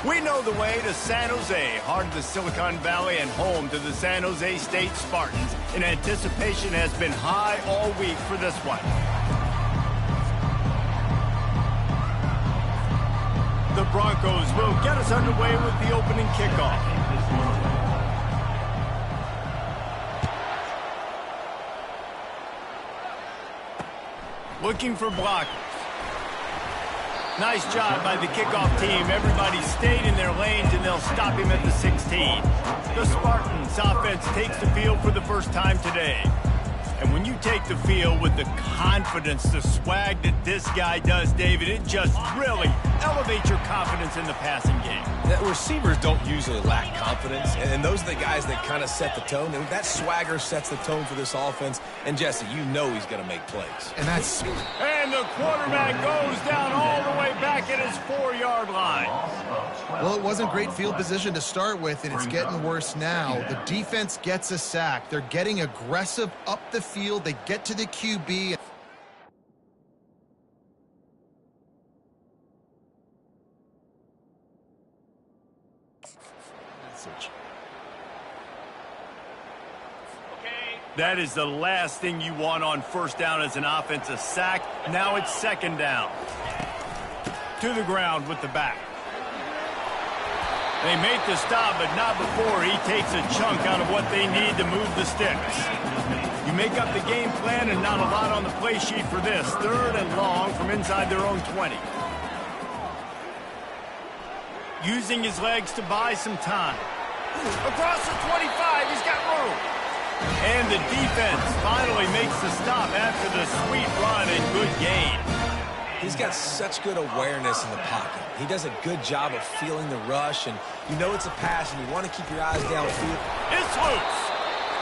We know the way to San Jose, heart of the Silicon Valley and home to the San Jose State Spartans. And anticipation has been high all week for this one. The Broncos will get us underway with the opening kickoff. Looking for blockers. Nice job by the kickoff team. Everybody stayed in their lanes, and they'll stop him at the 16. The Spartans offense takes the field for the first time today. And when you take the field with the confidence, the swag that this guy does, David, it just really elevates your confidence in the passing game. The receivers don't usually lack confidence, and those are the guys that kind of set the tone. And that swagger sets the tone for this offense. And, Jesse, you know he's going to make plays. And the quarterback goes down all the way back at his 4-yard line. Well, it wasn't great field position to start with, and it's getting worse now. The defense gets a sack. They're getting aggressive up the field. They get to the QB. That is the last thing you want on first down as an offensive sack. Now it's second down. To the ground with the back. They make the stop, but not before he takes a chunk out of what they need to move the sticks. You make up the game plan and not a lot on the play sheet for this. Third and long from inside their own 20. Using his legs to buy some time. Across the 25, he's got room. And the defense finally makes the stop after the sweet run and good gain. He's got such good awareness in the pocket. He does a good job of feeling the rush, and you know it's a pass, and you want to keep your eyes downfield. It's loose.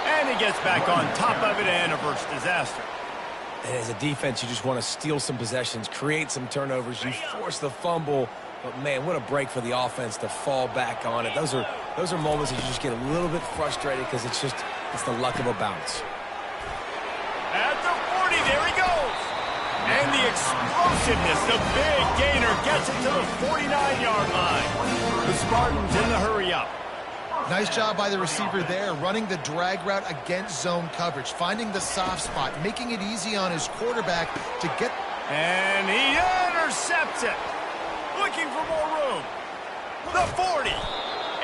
And he gets back on top of it and averts disaster. And as a defense, you just want to steal some possessions, create some turnovers. You force the fumble. But, man, what a break for the offense to fall back on it. Those are moments that you just get a little bit frustrated because it's the luck of a bounce. At the 40, there he goes. And the explosiveness, the big gainer gets it to the 49-yard line. The Spartans in the hurry-up. Nice job by the receiver there, running the drag route against zone coverage, finding the soft spot, making it easy on his quarterback to get. And he intercepts it. Looking for more room. The 40.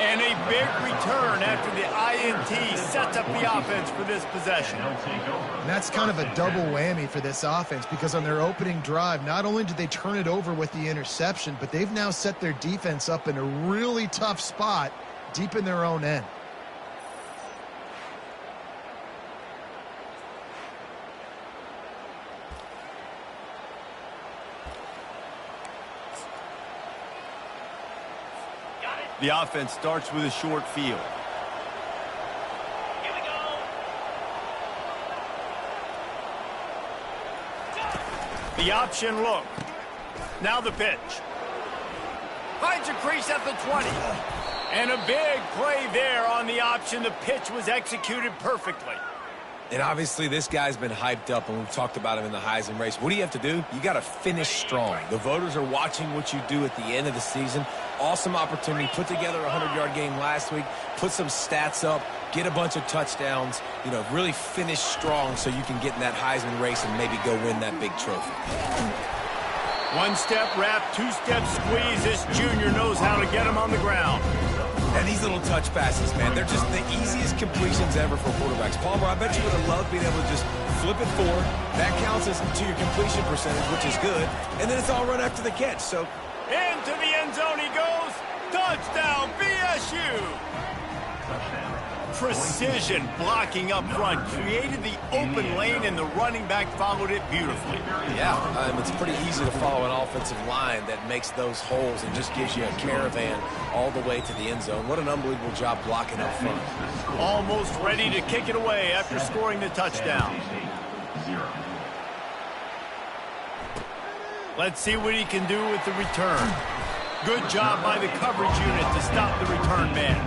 And a big return after the INT sets up the offense for this possession. And that's kind of a double whammy for this offense because on their opening drive, not only did they turn it over with the interception, but they've now set their defense up in a really tough spot deep in their own end. The offense starts with a short field. Here we go. The option look. Now the pitch. Finds a crease at the 20. And a big play there on the option. The pitch was executed perfectly. And obviously this guy's been hyped up, and we've talked about him in the Heisman race. What do you have to do? You got to finish strong. The voters are watching what you do at the end of the season. Awesome opportunity. Put together a 100-yard game last week. Put some stats up. Get a bunch of touchdowns. You know, really finish strong so you can get in that Heisman race and maybe go win that big trophy. One-step wrap, two-step squeeze. This junior knows how to get him on the ground. And these little touch passes, man, they're just the easiest completions ever for quarterbacks. Palmer, I bet you would have loved being able to just flip it forward. That counts as to your completion percentage, which is good. And then it's all run after the catch. So into the end zone he goes. Touchdown, BSU. Precision blocking up front created the open lane, and the running back followed it beautifully. Yeah, it's pretty easy to follow an offensive line that makes those holes and just gives you a caravan all the way to the end zone. What an unbelievable job blocking up front. Almost ready to kick it away after scoring the touchdown. Let's see what he can do with the return. Good job by the coverage unit to stop the return man.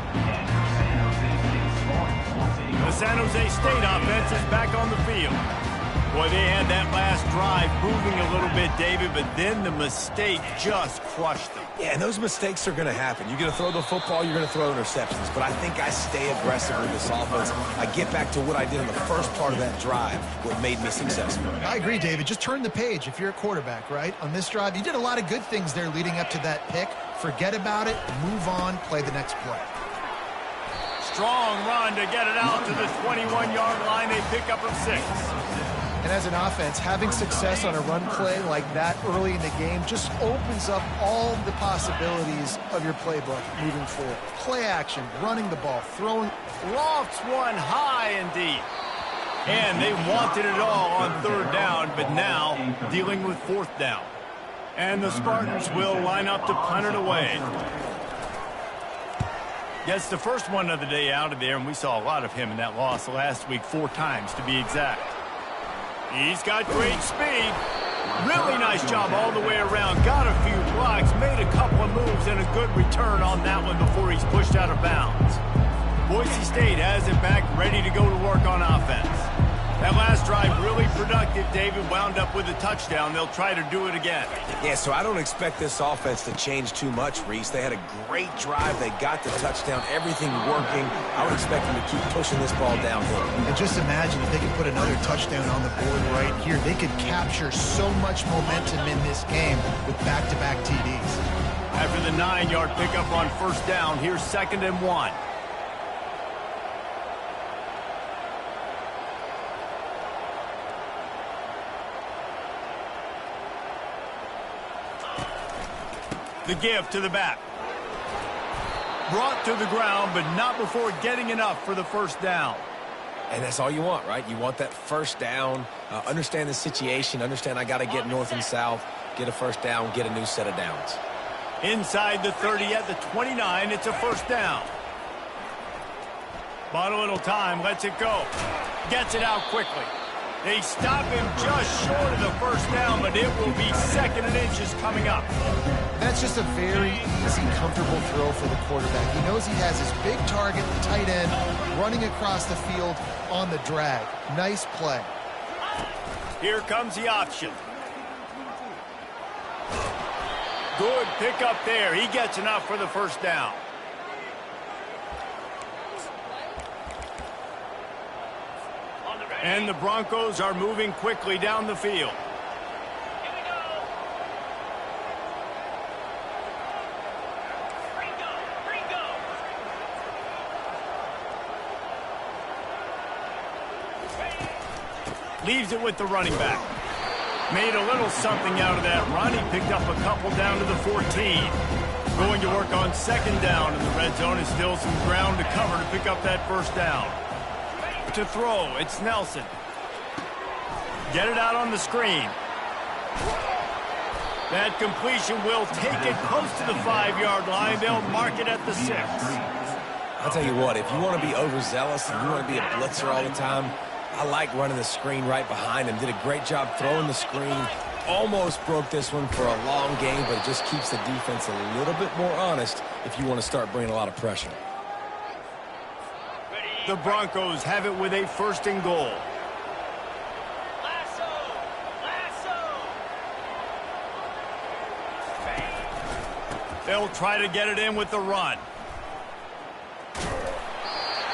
The San Jose State offense is back on the field. Boy, they had that last drive moving a little bit, David, but then the mistake just crushed them. Yeah, and those mistakes are going to happen. You're going to throw the football, you're going to throw interceptions. But I think I stay aggressive with this offense. I get back to what I did in the first part of that drive, what made me successful. I agree, David. Just turn the page if you're a quarterback, right? On this drive, you did a lot of good things there leading up to that pick. Forget about it, move on, play the next play. Strong run to get it out to the 21-yard line. They pick up of 6. And as an offense, having success on a run play like that early in the game just opens up all the possibilities of your playbook moving forward. Play action, running the ball, throwing. Lofts one high and deep. And they wanted it all on 3rd down, but now dealing with 4th down. And the Spartans will line up to punt it away. Gets the first one of the day out of there, and we saw a lot of him in that loss last week, 4 times to be exact. He's got great speed. Really nice job all the way around. Got a few blocks, made a couple of moves, and a good return on that one before he's pushed out of bounds. Boise State has it back, ready to go to work on offense. That last drive really productive. David wound up with a touchdown. They'll try to do it again. Yeah, so I don't expect this offense to change too much, Reese. They had a great drive. They got the touchdown. Everything working. I would expect them to keep pushing this ball downhill. And just imagine if they could put another touchdown on the board right here. They could capture so much momentum in this game with back-to-back TDs. After the 9-yard pickup on 1st down, here's 2nd and 1. The give to the back. Brought to the ground, but not before getting enough for the 1st down. And that's all you want, right? You want that 1st down, understand the situation, understand I got to get north and south, get a 1st down, get a new set of downs. Inside the 30 at the 29, it's a 1st down. Bought a little time, lets it go. Gets it out quickly. They stop him just short of the 1st down, but it will be 2nd and inches coming up. That's just a very easy, comfortable throw for the quarterback. He knows he has his big target, the tight end, running across the field on the drag. Nice play. Here comes the option. Good pickup there. He gets enough for the 1st down. And the Broncos are moving quickly down the field. Leaves it with the running back. Made a little something out of that run. He picked up a couple down to the 14. Going to work on 2nd down, and the red zone is still some ground to cover to pick up that 1st down. To throw, it's Nelson. Get it out on the screen. That completion will take it close to the 5-yard line. They'll mark it at the 6. I'll tell you what, if you want to be overzealous and you want to be a blitzer all the time, I like running the screen right behind him. Did a great job throwing the screen. Almost broke this one for a long game, but it just keeps the defense a little bit more honest if you want to start bringing a lot of pressure. The Broncos have it with a 1st and goal. They'll try to get it in with the run.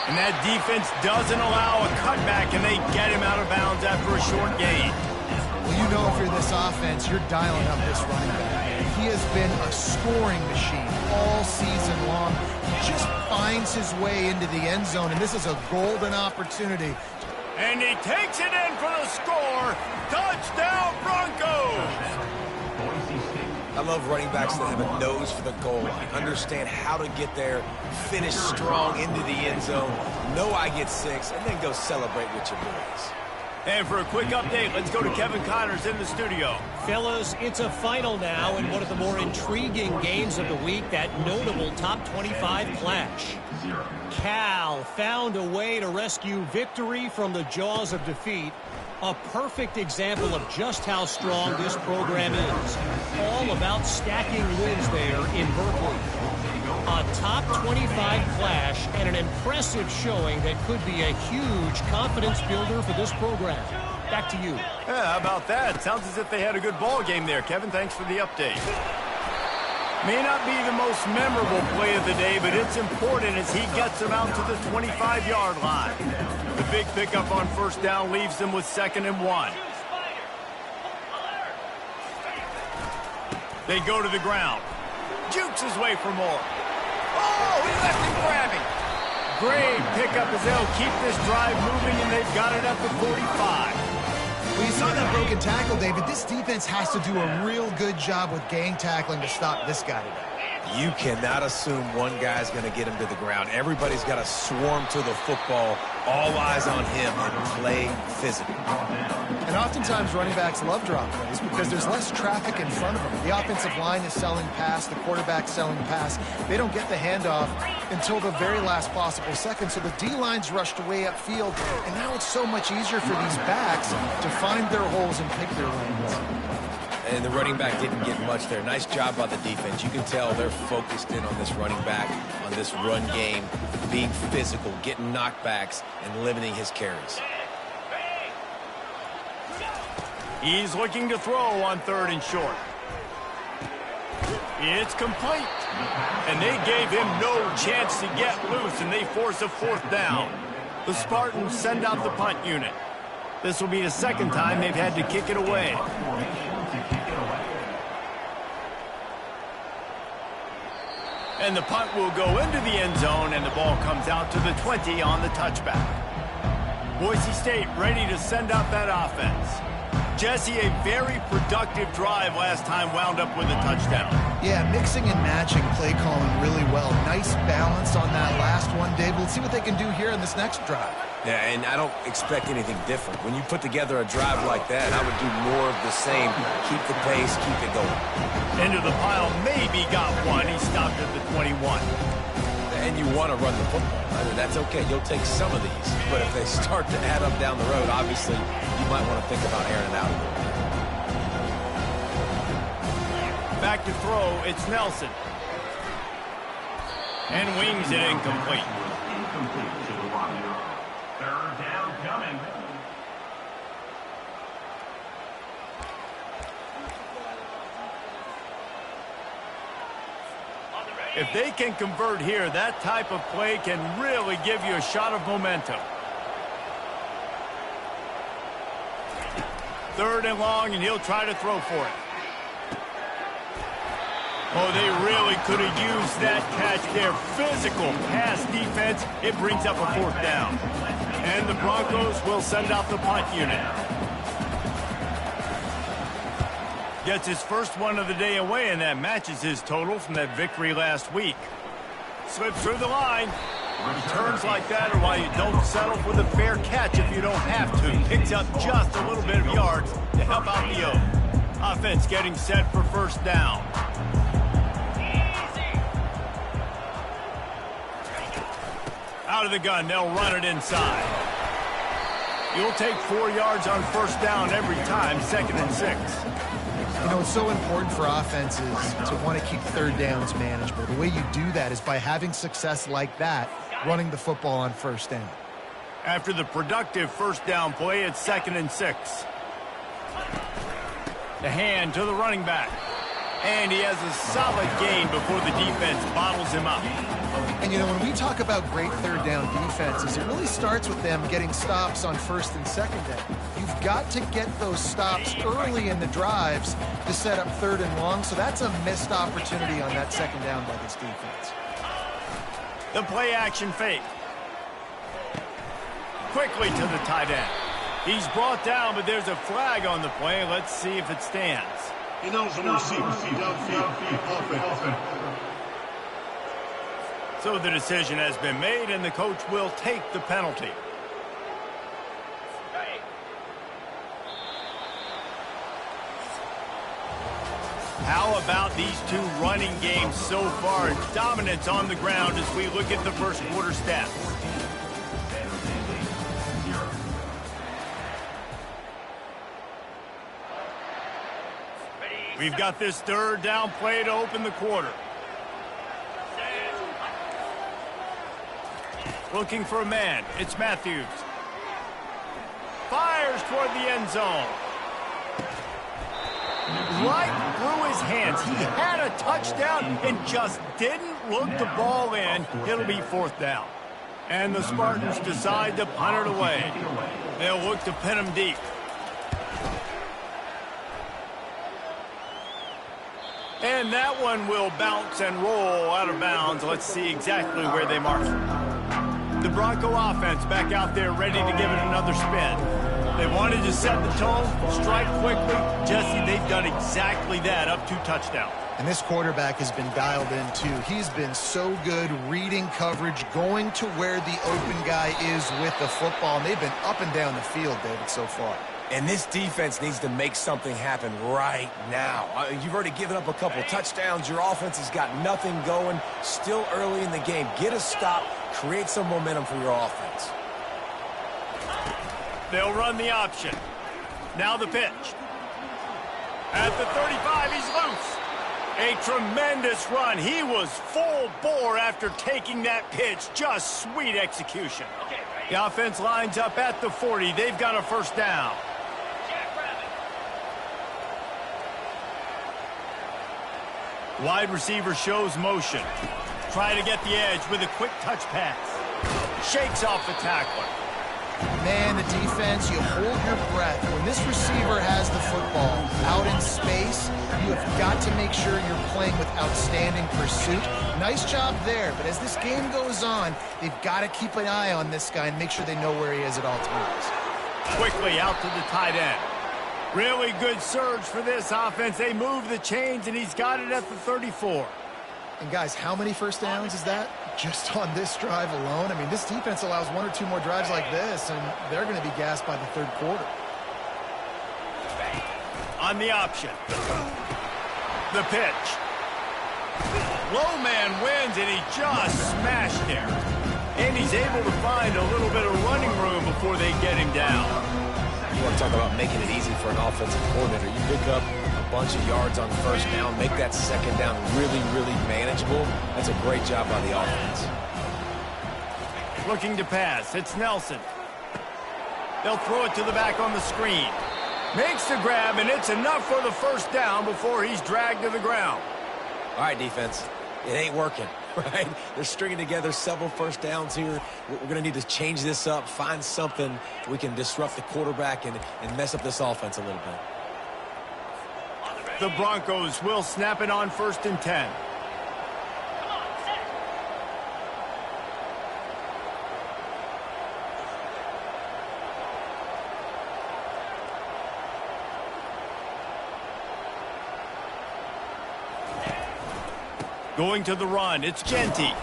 And that defense doesn't allow a cutback, and they get him out of bounds after a short gain. Well, you know if you're this offense, you're dialing up this running back. He has been a scoring machine all season long. He just finds his way into the end zone, and this is a golden opportunity. And he takes it in for the score. Touchdown, Broncos! I love running backs that have a nose for the goal line, understand how to get there, finish strong into the end zone, know I get 6, and then go celebrate with your boys. And for a quick update, let's go to Kevin Connors in the studio. Fellas, it's a final now in one of the more intriguing games of the week, that notable top 25 clash. Cal found a way to rescue victory from the jaws of defeat. A perfect example of just how strong this program is. All about stacking wins there in Berkeley. A top 25 clash and an impressive showing that could be a huge confidence builder for this program. back to you. Yeah, how about that? Sounds as if they had a good ball game there, Kevin. Thanks for the update. May not be the most memorable play of the day, but it's important as he gets them out to the 25-yard line. The big pickup on first down leaves them with 2nd and 1. They go to the ground. Jukes his way for more. Oh, he left him grabbing. Great pickup as they'll keep this drive moving, and they've got it at the 45. When you saw that broken tackle, David, this defense has to do a real good job with gang tackling to stop this guy today. You cannot assume one guy's going to get him to the ground. Everybody's got to swarm to the football, all eyes on him, and play physical. And oftentimes running backs love drop plays because there's less traffic in front of them. The offensive line is selling pass, the quarterback's selling pass. They don't get the handoff until the very last possible second, so the D-line's rushed away upfield, and now it's so much easier for these backs to find their holes and pick their lanes. And the running back didn't get much there. Nice job by the defense. You can tell they're focused in on this running back, on this run game, being physical, getting knockbacks, and limiting his carries. He's looking to throw on 3rd and short. It's complete. And they gave him no chance to get loose, and they force a 4th down. The Spartans send out the punt unit. This will be the 2nd time they've had to kick it away. And the punt will go into the end zone, and the ball comes out to the 20 on the touchback. Boise State ready to send out that offense. Jesse, a very productive drive last time wound up with a touchdown. Yeah, mixing and matching play calling really well. Nice balance on that last one, Dave. Let's see what they can do here in this next drive. Yeah, and I don't expect anything different. When you put together a drive like that, I would do more of the same. Keep the pace, keep it going. Into the pile, maybe got one. He stopped at the 21. And you want to run the football. I mean, that's okay. You'll take some of these. But if they start to add up down the road, obviously, you might want to think about airing it out a little bit. Back to throw, it's Nelson. And wings it incomplete. Incomplete to the 1. 3rd down coming. If they can convert here, that type of play can really give you a shot of momentum. 3rd and long, and he'll try to throw for it. Oh, they really could have used that catch there. Physical pass defense. It brings up a 4th down. And the Broncos will send out the punt unit. Gets his first one of the day away, and that matches his total from that victory last week. Slips through the line. Returns like that are why you don't settle for the fair catch if you don't have to. Picks up just a little bit of yards to help out the O. Offense getting set for 1st down. Out of the gun, they'll run it inside. You'll take 4 yards on 1st down every time, 2nd and 6. You know, it's so important for offenses to want to keep 3rd downs manageable. The way you do that is by having success like that, running the football on 1st down. After the productive 1st down play, it's 2nd and 6. The hand to the running back. And he has a solid gain before the defense bottles him up. And, you know, when we talk about great 3rd down defenses, it really starts with them getting stops on 1st and 2nd down. You've got to get those stops early in the drives to set up 3rd and long, so that's a missed opportunity on that 2nd down by this defense. The play action fake. Quickly to the tight end. He's brought down, but there's a flag on the play. Let's see if it stands. He knows the receiver. Downfield. Offense. So the decision has been made, and the coach will take the penalty. How about these two running games so far? Dominance on the ground as we look at the first quarter stats. We've got this 3rd down play to open the quarter. Looking for a man. It's Matthews. Fires toward the end zone. Right through his hands. He had a touchdown and just didn't look the ball in. It'll be fourth down. And the Spartans decide to punt it away. They'll look to pin him deep. And that one will bounce and roll out of bounds. Let's see exactly where they mark it. The Bronco offense back out there ready to give it another spin. They wanted to set the tone, strike quickly. Jesse, they've done exactly that, up 2 touchdowns. And this quarterback has been dialed in, too. He's been so good reading coverage, going to where the open guy is with the football. And they've been up and down the field, David, so far. And this defense needs to make something happen right now. You've already given up a couple touchdowns. Your offense has got nothing going. Still early in the game. Get a stop. Create some momentum for your offense. They'll run the option. Now the pitch. At the 35, he's loose. A tremendous run. He was full bore after taking that pitch. Just sweet execution. The offense lines up at the 40. They've got a first down. Wide receiver shows motion. Try to get the edge with a quick touch pass. Shakes off the tackler. Man, the defense, you hold your breath. When this receiver has the football out in space, you have got to make sure you're playing with outstanding pursuit. Nice job there, but as this game goes on, they've got to keep an eye on this guy and make sure they know where he is at all times. Quickly out to the tight end. Really good surge for this offense. They move the chains, and he's got it at the 34. And, guys, how many first downs is that? Just on this drive alone? I mean, this defense allows 1 or 2 more drives like this, and they're going to be gassed by the third quarter. On the option. The pitch. Low man wins, and he just smashed there. And he's able to find a little bit of running room before they get him down. You want to talk about making it easy for an offensive coordinator. You pick up a bunch of yards on first down, make that second down really, really manageable. That's a great job by the offense. Looking to pass. It's Nelson. They'll throw it to the back on the screen. Makes the grab, and it's enough for the first down before he's dragged to the ground. All right, defense. It ain't working, right? They're stringing together several first downs here. We're going to need to change this up, find something we can disrupt the quarterback and mess up this offense a little bit. The Broncos will snap it on 1st and 10. Going to the run, it's Ncaa.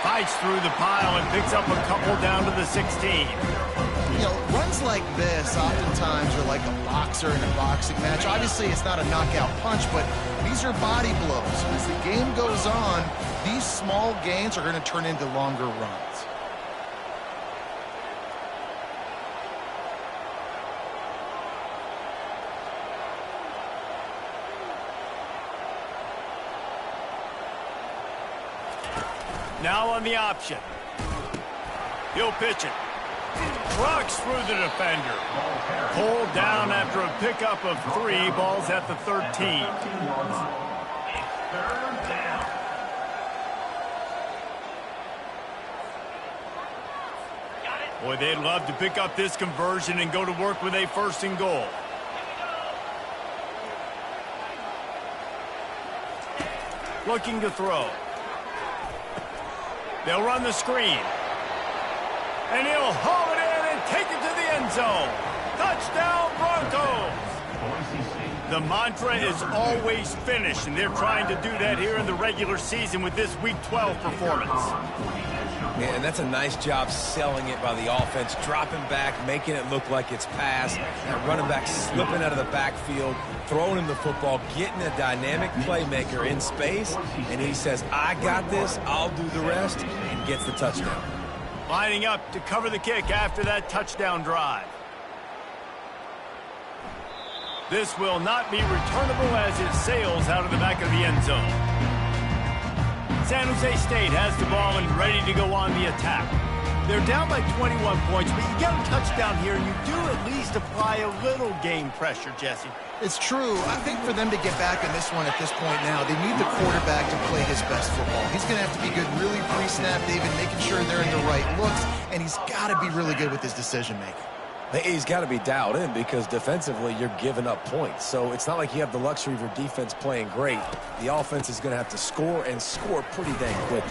Fights through the pile and picks up a couple down to the 16. You know, runs like this oftentimes are like a boxer in a boxing match. Obviously, it's not a knockout punch, but these are body blows. As the game goes on, these small gains are going to turn into longer runs. Now on the option. He'll pitch it. Trucks through the defender. Pulled down after a pickup of 3. Balls at the 13. Boy, they'd love to pick up this conversion and go to work with a 1st and goal. Looking to throw. They'll run the screen. And he'll haul it in and take it to the end zone. Touchdown, Broncos! The mantra is always finish, and they're trying to do that here in the regular season with this Week 12 performance. Yeah, and that's a nice job selling it by the offense, dropping back, making it look like it's pass, that running back slipping out of the backfield, throwing him the football, getting a dynamic playmaker in space, and he says, I got this, I'll do the rest, and gets the touchdown. Lining up to cover the kick after that touchdown drive. This will not be returnable as it sails out of the back of the end zone. San Jose State has the ball and ready to go on the attack. They're down by 21 points, but you get a touchdown here, and you do at least apply a little game pressure, Jesse. It's true. I think for them to get back in this one at this point now, they need the quarterback to play his best football. He's going to have to be good really pre-snap, David, making sure they're in the right looks, and he's got to be really good with his decision-making. He's got to be dialed in because defensively you're giving up points. So it's not like you have the luxury of your defense playing great. The offense is going to have to score and score pretty dang quick.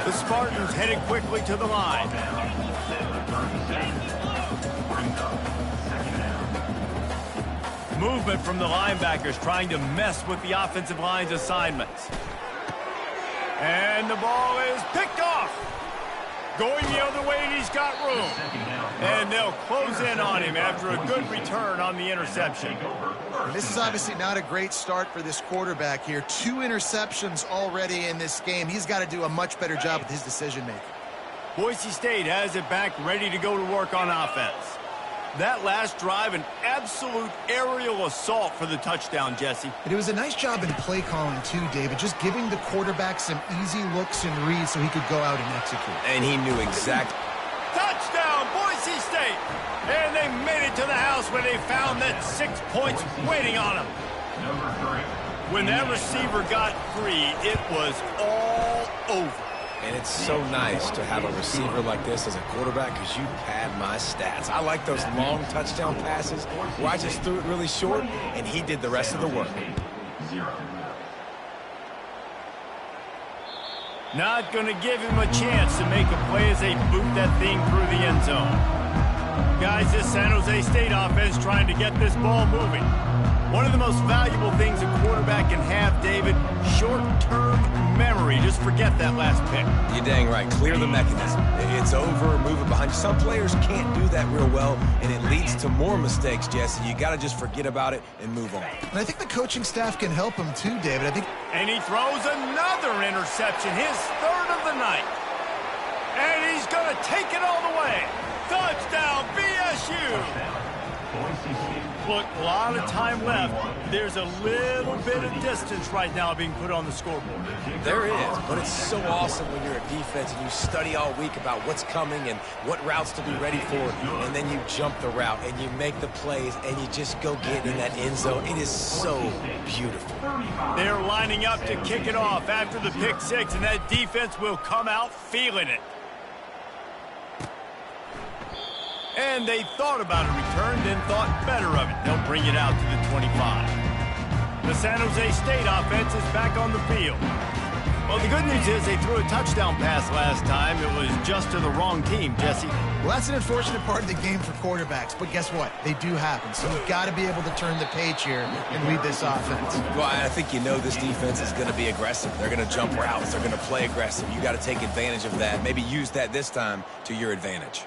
The Spartans headed quickly to the line. Movement from the linebackers trying to mess with the offensive line's assignments. And the ball is picked off. Going the other way, and he's got room. And they'll close in on him after a good return on the interception. This is obviously not a great start for this quarterback here. 2 interceptions already in this game. He's got to do a much better job with his decision-making. Boise State has it back, ready to go to work on offense. That last drive, an absolute aerial assault for the touchdown, Jesse. But it was a nice job in play calling, too, David, just giving the quarterback some easy looks and reads so he could go out and execute. And he knew exactly. Touchdown, Boise State! And they made it to the house where they found that 6 points waiting on them. When that receiver got free, it was all over. And it's so nice to have a receiver like this as a quarterback because you pad my stats. I like those long touchdown passes where I just threw it really short, and he did the rest of the work. Not going to give him a chance to make a play as they boot that thing through the end zone. Guys, this San Jose State offense trying to get this ball moving. One of the most valuable things a quarterback can have, David, short-term memory. Just forget that last pick. You're dang right. Clear the mechanism. It's over, move it behind you. Some players can't do that real well, and it leads to more mistakes, Jesse. You got to just forget about it and move on. And I think the coaching staff can help him too, David. And he throws another interception, his 3rd of the night. And he's going to take it all the way. Touchdown, BSU! Look, a lot of time left. There's a little bit of distance right now being put on the scoreboard. There is, but it's so awesome when you're a defense and you study all week about what's coming and what routes to be ready for, and then you jump the route and you make the plays and you just go get in that end zone. It is so beautiful. They're lining up to kick it off after the pick 6, and that defense will come out feeling it. And they thought about a return, then thought better of it. They'll bring it out to the 25. The San Jose State offense is back on the field. Well, the good news is they threw a touchdown pass last time. It was just to the wrong team, Jesse. Well, that's an unfortunate part of the game for quarterbacks, but guess what? They do happen, so you've got to be able to turn the page here and read this offense. Well, I think you know this defense is going to be aggressive. They're going to jump routes. They're going to play aggressive. You got to take advantage of that. Maybe use that this time to your advantage.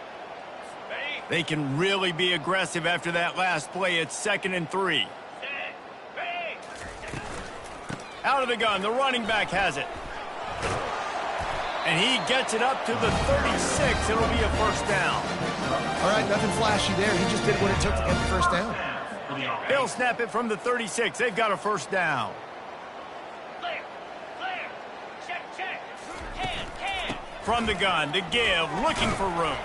They can really be aggressive after that last play. It's 2nd and 3. Out of the gun, the running back has it. And he gets it up to the 36. It'll be a first down. All right, nothing flashy there. He just did what it took to get the first down. They'll snap it from the 36. They've got a first down. From the gun, to give, looking for room.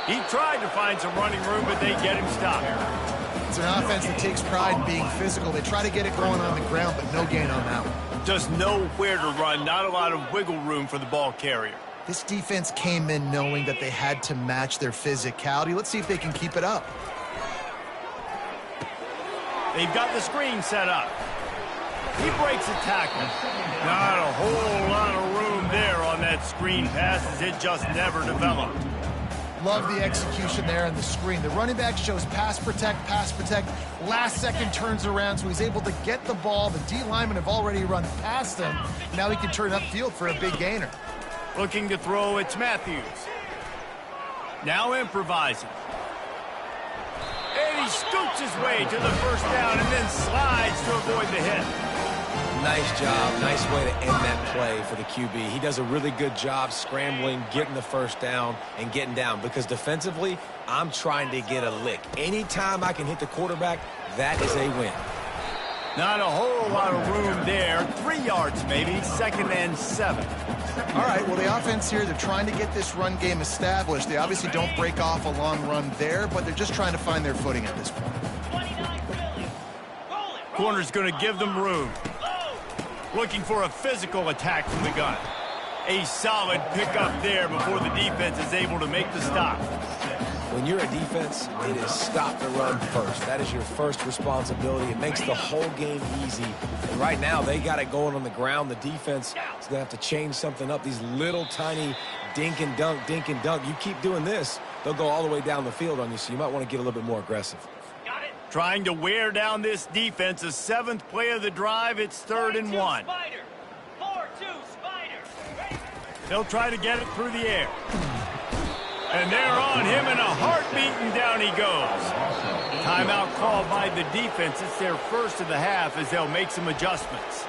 He tried to find some running room, but they get him stopped. It's an offense that takes pride in being physical. They try to get it going on the ground, but no gain on that one. Just know where to run. Not a lot of wiggle room for the ball carrier. This defense came in knowing that they had to match their physicality. Let's see if they can keep it up. They've got the screen set up. He breaks a tackle. Not a whole lot of room there on that screen pass as it just never developed. Love the execution there on the screen. The running back shows pass protect. Last second turns around, so he's able to get the ball. The D linemen have already run past him. Now he can turn upfield for a big gainer. Looking to throw, it's Matthews. Now improvising. And he scoots his way to the first down and then slides to avoid the hit. Nice job. Nice way to end that play for the QB. He does a really good job scrambling, getting the first down, and getting down. Because defensively, I'm trying to get a lick. Anytime I can hit the quarterback, that is a win. Not a whole lot of room there. 3 yards maybe, 2nd and 7. All right, well, the offense here, they're trying to get this run game established. They obviously don't break off a long run there, but they're just trying to find their footing at this point. Corner's going to give them room. Looking for a physical attack from the gun. A solid pickup there before the defense is able to make the stop. When you're a defense, it is stop the run first. That is your first responsibility. It makes the whole game easy. And right now, they got it going on the ground. The defense is going to have to change something up. These little tiny dink and dunk, dink and dunk. You keep doing this, they'll go all the way down the field on you, so you might want to get a little bit more aggressive. Trying to wear down this defense. The 7th play of the drive. It's 3rd and 1. 4-2 Spider. They'll try to get it through the air. And they're on him in a heartbeat, and down he goes. Timeout called by the defense. It's their first of the half as they'll make some adjustments.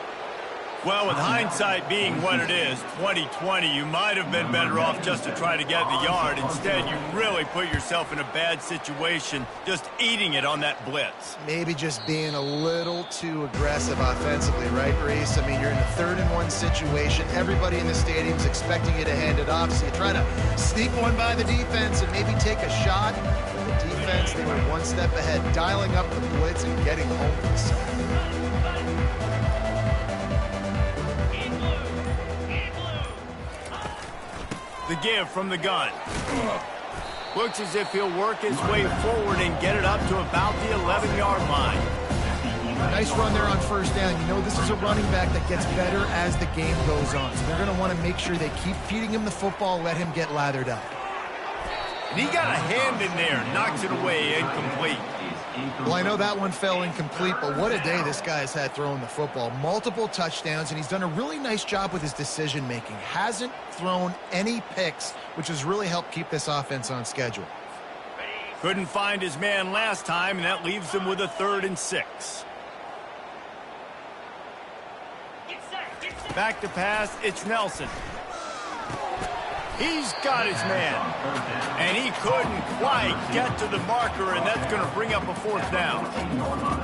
Well, with hindsight being what it is, 2020, you might have been better off just to try to get the yard. Instead, you really put yourself in a bad situation just eating it on that blitz. Maybe just being a little too aggressive offensively, right, Reese? I mean, you're in a 3rd and 1 situation. Everybody in the stadium's expecting you to hand it off, so you try to sneak one by the defense and maybe take a shot. But the defense, they were one step ahead, dialing up the blitz and getting home for the sack. The give from the gun. Looks as if he'll work his way forward and get it up to about the 11-yard line. Nice run there on 1st down. You know this is a running back that gets better as the game goes on. So they're going to want to make sure they keep feeding him the football, let him get lathered up. And he got a hand in there, knocks it away, incomplete. Well, I know that one fell incomplete, but what a day this guy has had throwing the football. Multiple touchdowns, and he's done a really nice job with his decision-making. Hasn't thrown any picks, which has really helped keep this offense on schedule. Couldn't find his man last time, and that leaves them with a 3rd and 6. Back to pass, it's Nelson. He's got his man. And he couldn't quite get to the marker, and that's going to bring up a 4th down.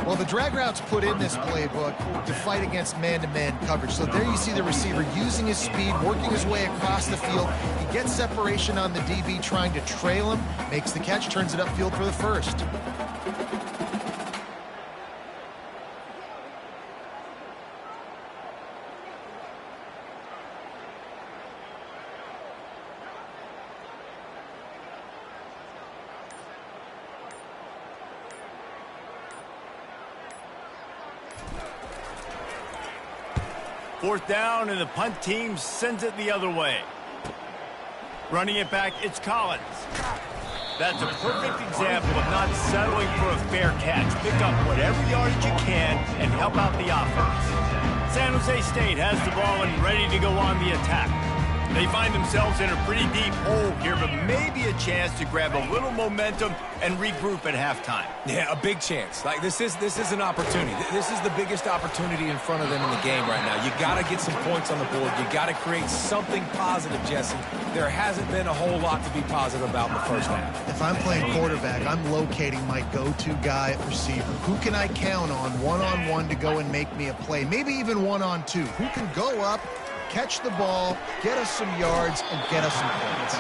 Well, the drag routes put in this playbook to fight against man-to-man coverage. So there you see the receiver using his speed, working his way across the field. He gets separation on the DB, trying to trail him, makes the catch, turns it upfield for the 1st. Fourth down, and the punt team sends it the other way. Running it back, it's Collins. That's a perfect example of not settling for a fair catch. Pick up whatever yardage you can and help out the offense. San Jose State has the ball and ready to go on the attack. They find themselves in a pretty deep hole here, but maybe a chance to grab a little momentum and regroup at halftime. Yeah, a big chance. Like, this is an opportunity. This is the biggest opportunity in front of them in the game right now. You got to get some points on the board. You got to create something positive, Jesse. There hasn't been a whole lot to be positive about in the first half. If I'm playing quarterback, I'm locating my go-to guy at receiver. Who can I count on one-on-one to go and make me a play? Maybe even one-on-two. Who can go up, catch the ball, get us some yards, and get us some points?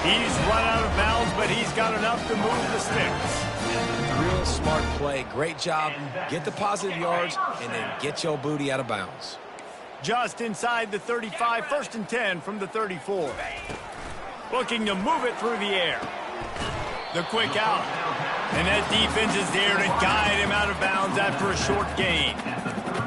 He's run out of bounds, but he's got enough to move the sticks. Real smart play. Great job. Get the positive yards, and then get your booty out of bounds. Just inside the 35, 1st and 10 from the 34. Looking to move it through the air. The quick out. And that defense is there to guide him out of bounds after a short gain.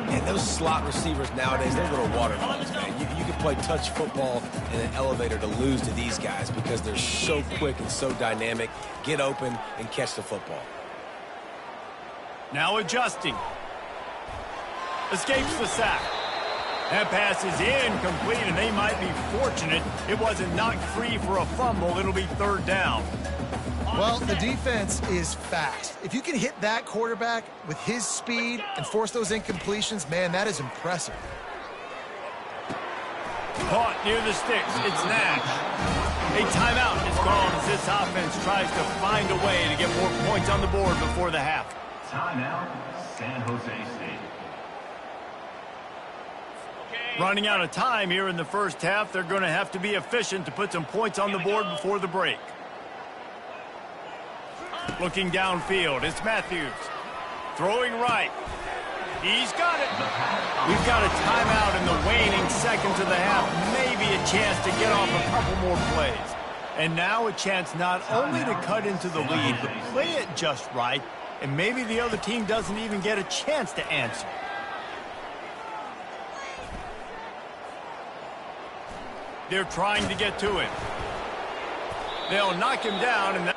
And those slot receivers nowadays, they're little watermelons, man. You can play touch football in an elevator to lose to these guys because they're so quick and so dynamic. Get open and catch the football. Now adjusting. Escapes the sack. That pass is incomplete, and they might be fortunate it wasn't knocked free for a fumble. It'll be 3rd down. Well, the defense is fast. If you can hit that quarterback with his speed and force those incompletions, man, that is impressive. Caught near the sticks. It's Nash. A timeout is called as this offense tries to find a way to get more points on the board before the half. Timeout, San Jose State. Running out of time here in the first half. They're going to have to be efficient to put some points on the board before the break. Looking downfield, it's Matthews. Throwing right. He's got it. We've got a timeout in the waning seconds of the half. Maybe a chance to get off a couple more plays. And now a chance not only to cut into the lead, but play it just right. And maybe the other team doesn't even get a chance to answer. They're trying to get to it. They'll knock him down, and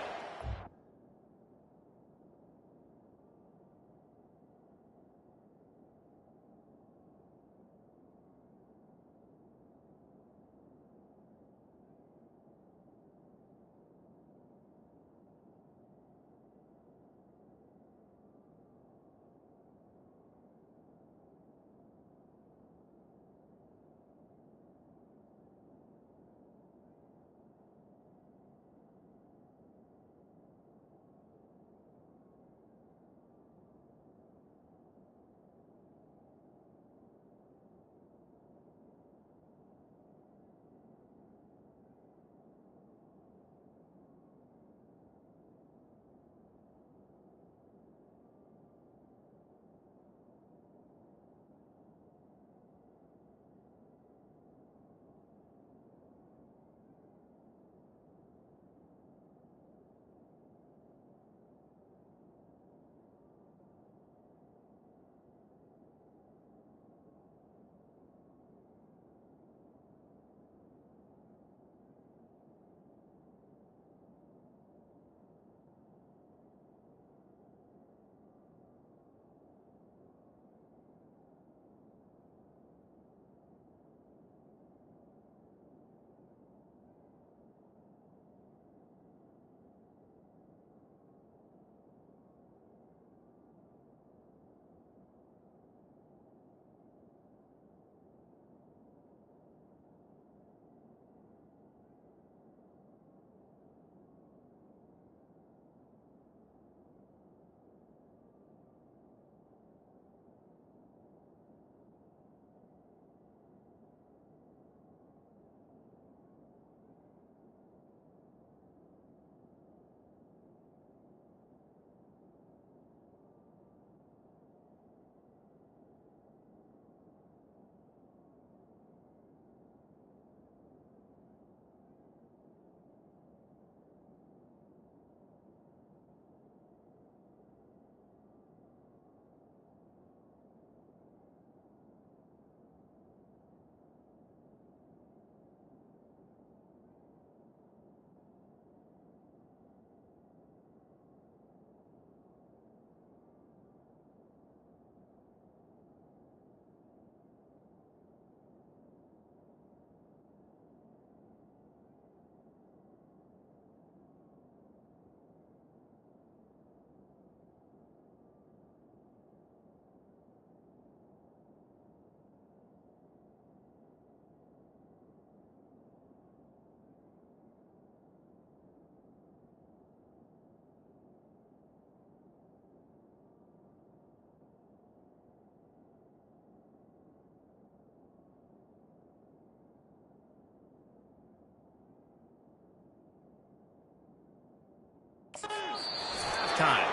time.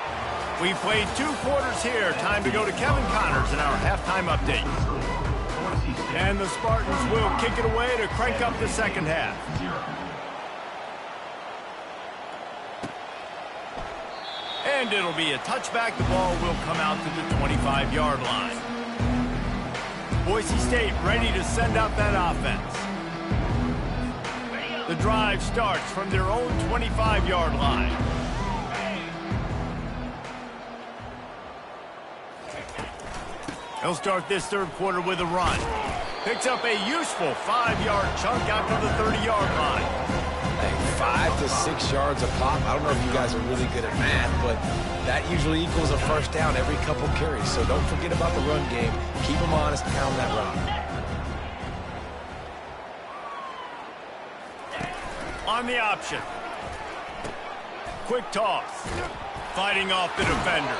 We've played 2 quarters here. Time to go to Kevin Connors in our halftime update. And the Spartans will kick it away to crank up the second half. And it'll be a touchback. The ball will come out to the 25-yard line. Boise State ready to send out that offense. The drive starts from their own 25-yard line. He'll start this third quarter with a run. Picks up a useful 5-yard chunk out to the 30-yard line. Hey, 5 to 6 yards a pop. I don't know if you guys are really good at math, but that usually equals a first down every couple carries. So don't forget about the run game. Keep them honest, pound that rock. On the option. Quick toss. Fighting off the defender.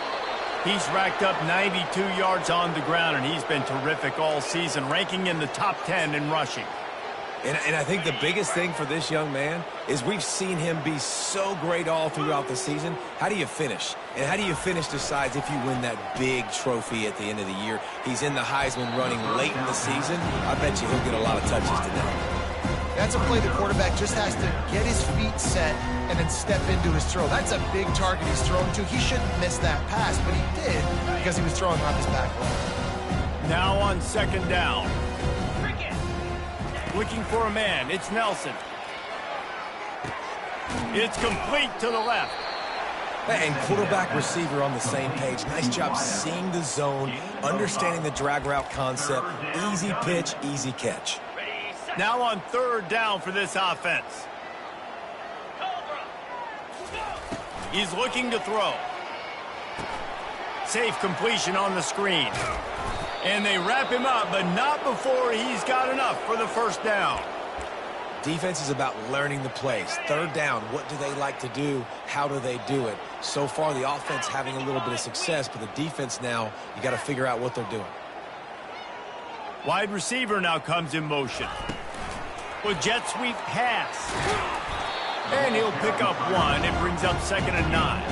He's racked up 92 yards on the ground, and he's been terrific all season, ranking in the top 10 in rushing. And I think the biggest thing for this young man is we've seen him be so great all throughout the season. How do you finish? And how do you finish decides if you win that big trophy at the end of the year. He's in the Heisman running late in the season. I bet you he'll get a lot of touches today. That's a play the quarterback just has to get his feet set and then step into his throw. That's a big target he's throwing to. He shouldn't miss that pass, but he did because he was throwing off his back leg. Now on second down. Looking for a man. It's Nelson. It's complete to the left. And quarterback receiver on the same page. Nice job seeing the zone, understanding the drag route concept. Easy pitch, easy catch. Now on third down for this offense. He's looking to throw. Safe completion on the screen. And they wrap him up, but not before he's got enough for the first down. Defense is about learning the plays. Third down, what do they like to do? How do they do it? So far, the offense having a little bit of success, but the defense now, you got to figure out what they're doing. Wide receiver now comes in motion. With jet sweep pass. And he'll pick up one. It brings up 2nd and 9.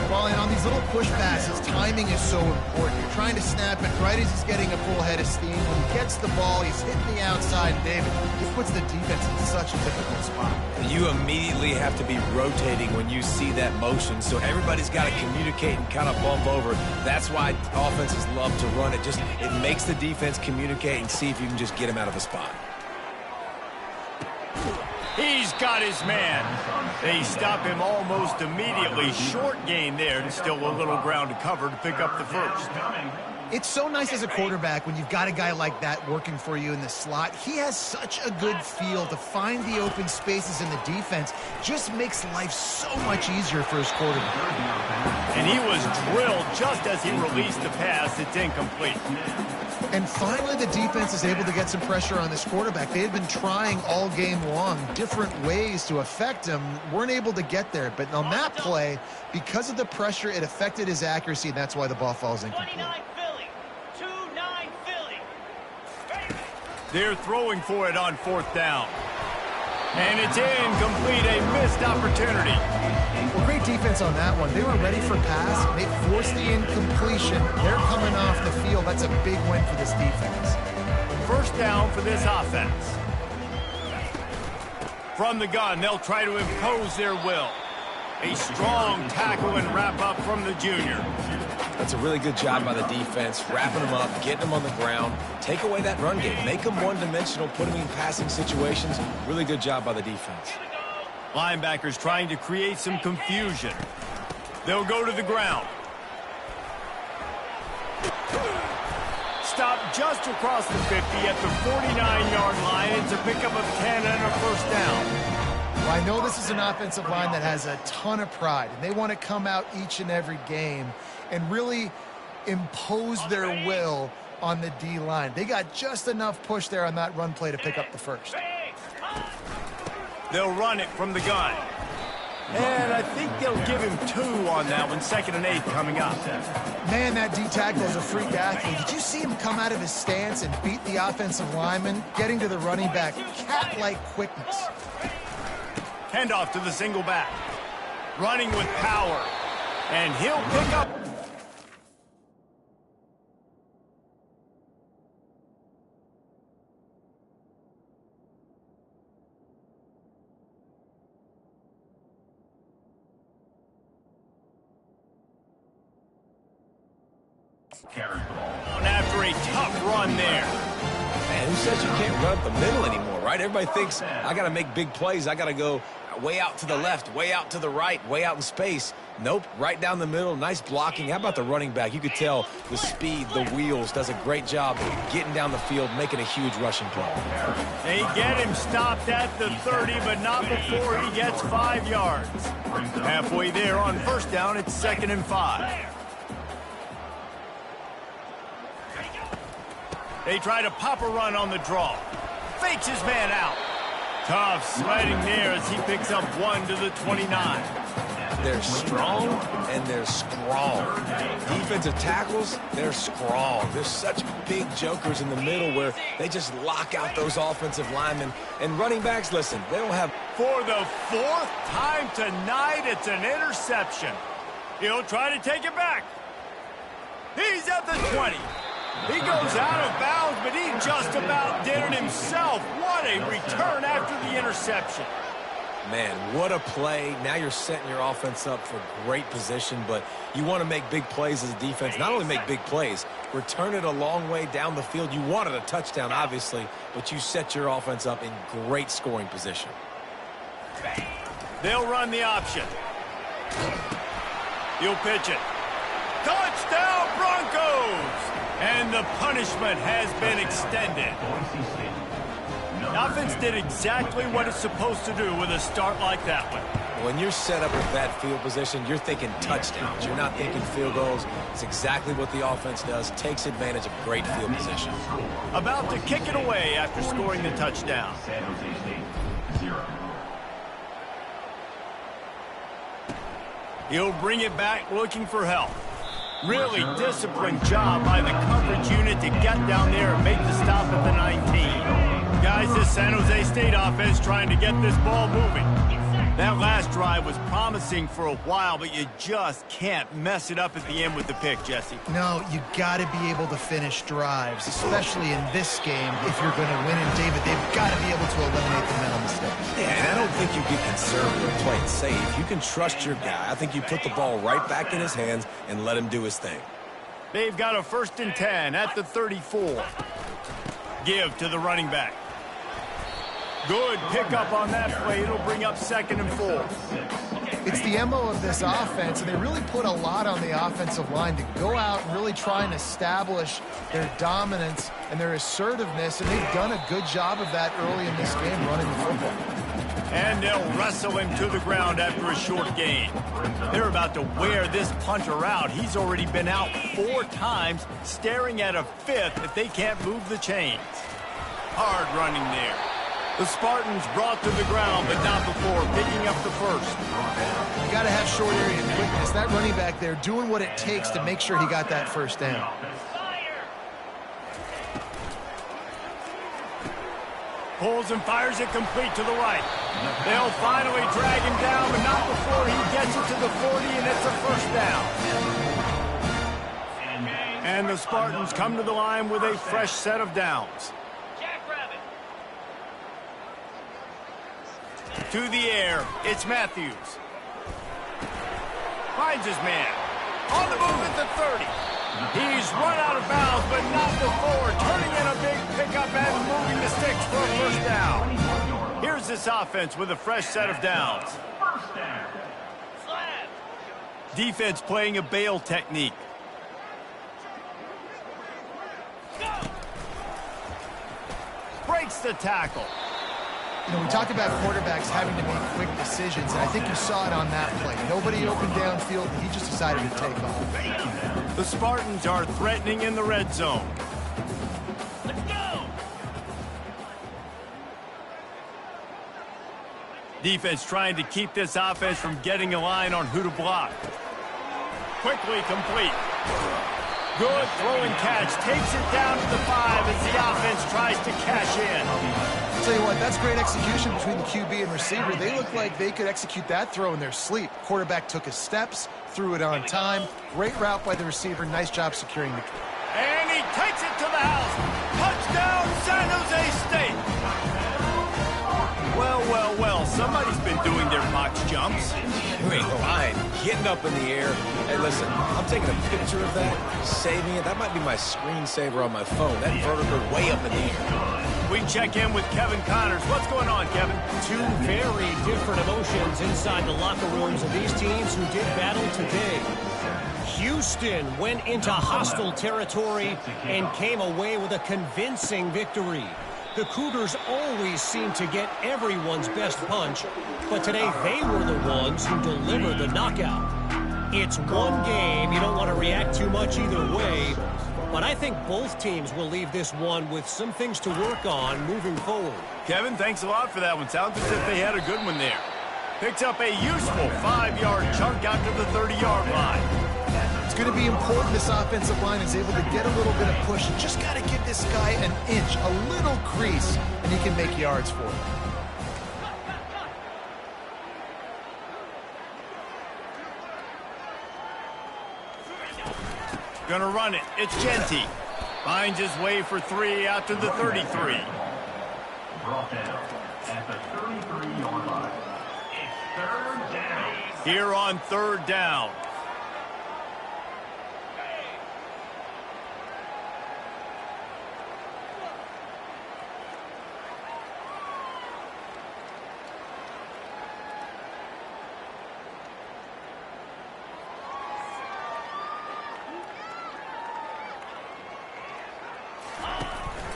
Well, and on these little push passes, timing is so important. You're trying to snap it right as he's getting a full head of steam. When he gets the ball, he's hitting the outside, David. He puts the defense in such a difficult spot. You immediately have to be rotating when you see that motion, so everybody's got to communicate and kind of bump over. That's why offenses love to run it. It makes the defense communicate and see if you can just get him out of a spot. He's got his man. They stop him almost immediately. Short gain there, and still a little ground to cover to pick up the first. It's so nice as a quarterback when you've got a guy like that working for you in the slot. He has such a good feel to find the open spaces in the defense. Just makes life so much easier for his quarterback. And he was drilled just as he released the pass. It's incomplete. And finally, the defense is able to get some pressure on this quarterback. They had been trying all game long different ways to affect him. Weren't able to get there. But on that play, because of the pressure, it affected his accuracy, and that's why the ball falls incomplete. 29 Philly. 2-9 Philly. They're throwing for it on 4th down. And it's incomplete, a missed opportunity. Well, great defense on that one. They were ready for pass. They forced the incompletion. They're coming off the field. That's a big win for this defense. First down for this offense. From the gun, they'll try to impose their will. A strong tackle and wrap up from the junior. That's a really good job by the defense, wrapping them up, getting them on the ground. Take away that run game. Make them one-dimensional, put them in passing situations. Really good job by the defense. Linebackers trying to create some confusion. They'll go to the ground. Stop just across the 50 at the 49-yard line. It's a pickup of 10 and a first down. Well, I know this is an offensive line that has a ton of pride, and they want to come out each and every game and really impose their will on the D-line. They got just enough push there on that run play to pick up the first. They'll run it from the gun. And I think they'll give him 2 on that one. 2nd and 8 coming up. Man, that D-tackle is a freak athlete. Did you see him come out of his stance and beat the offensive lineman, getting to the running back? Cat-like quickness. Handoff to the single back. Running with power. And he'll pick up. Carry the ball. And after a tough run there. Man, who says you can't run up the middle anymore, right? Everybody thinks, I got to make big plays. I got to go way out to the left, way out to the right, way out in space. Nope, right down the middle. Nice blocking. How about the running back? You could tell the speed, the wheels, does a great job getting down the field, making a huge rushing play. They get him stopped at the 30, but not before he gets 5 yards. Halfway there on first down, it's 2nd and 5. They try to pop a run on the draw. Fakes his man out. Tough sledding there as he picks up 1 to the 29. they're strong and they're strong. Defensive tackles, they're strong. There's such big jokers in the middle where they just lock out those offensive linemen. And running backs, listen, they don't have... For the fourth time tonight, it's an interception. He'll try to take it back. He's at the 20. He goes out of bounds, but he just about did it himself. What a return after the interception. Man, what a play. Now you're setting your offense up for great position, but you want to make big plays as a defense. Not only make big plays, return it a long way down the field. You wanted a touchdown, obviously, but you set your offense up in great scoring position. They'll run the option. He'll pitch it. Touchdown, Broncos! And the punishment has been extended. The offense did exactly what it's supposed to do with a start like that one. When you're set up with that field position, you're thinking touchdowns. You're not thinking field goals. It's exactly what the offense does. Takes advantage of great field position. About to kick it away after scoring the touchdown. He'll bring it back looking for help. Really disciplined job by the coverage unit to get down there and make the stop at the 19. Guys, this San Jose State offense trying to get this ball moving. That last drive was promising for a while, but you just can't mess it up at the end with the pick, Jesse. No, you got to be able to finish drives, especially in this game. If you're going to win, and David, they've got to be able to eliminate the mental mistakes. Yeah, and I don't think you get conservative, play it safe. You can trust your guy. I think you put the ball right back in his hands and let him do his thing. They've got a 1st and 10 at the 34. Give to the running back. Good pickup on that play. It'll bring up 2nd and 4. It's the MO of this offense, and they really put a lot on the offensive line to go out and really try and establish their dominance and their assertiveness, and they've done a good job of that early in this game running the football. And they'll wrestle him to the ground after a short gain. They're about to wear this punter out. He's already been out 4 times, staring at a 5th if they can't move the chains. Hard running there. The Spartans brought to the ground, but not before picking up the 1st. You got to have short area quickness. That running back there doing what it takes to make sure he got that 1st down. Pulls and fires it complete to the right. They'll finally drag him down, but not before he gets it to the 40, and it's a 1st down. And the Spartans come to the line with a fresh set of downs. To the air, it's Matthews. Finds his man. On the move at the 30. He's run out of bounds, but not before turning in a big pickup and moving the sticks for a 1st down. Here's this offense with a fresh set of downs. Defense playing a bail technique. Breaks the tackle. You know, we talked about quarterbacks having to make quick decisions, and I think you saw it on that play. Nobody opened downfield, and he just decided to take off. The Spartans are threatening in the red zone. Let's go! Defense trying to keep this offense from getting a line on who to block. Quickly complete. Good throw and catch. Takes it down to the 5 as the offense tries to cash in. I'll tell you what, that's great execution between the QB and receiver. They look like they could execute that throw in their sleep. Quarterback took his steps, threw it on time. Great route by the receiver. Nice job securing the kick. And he takes it to the house. Touchdown, San Jose State. Well, well, well. Somebody's been doing their box jumps. You ain't lying. Getting up in the air. Hey, listen, I'm taking a picture of that, saving it. That might be my screensaver on my phone. That vertical way up in the air. We check in with Kevin Connors. What's going on, Kevin? 2 very different emotions inside the locker rooms of these teams who did battle today. Houston went into hostile territory and came away with a convincing victory. The Cougars always seem to get everyone's best punch, but today they were the ones who delivered the knockout. It's one game. You don't want to react too much either way, but I think both teams will leave this one with some things to work on moving forward. Kevin, thanks a lot for that one. Sounds as if they had a good one there. Picks up a useful 5-yard chunk out to the 30-yard line. It's going to be important this offensive line is able to get a little bit of push. You just got to give this guy an inch, a little crease, and he can make yards for it. Gonna run it. It's Ncaa. Finds his way for 3 out to the 33. Brought down at the 33-yard line. It's third down. Here on third down.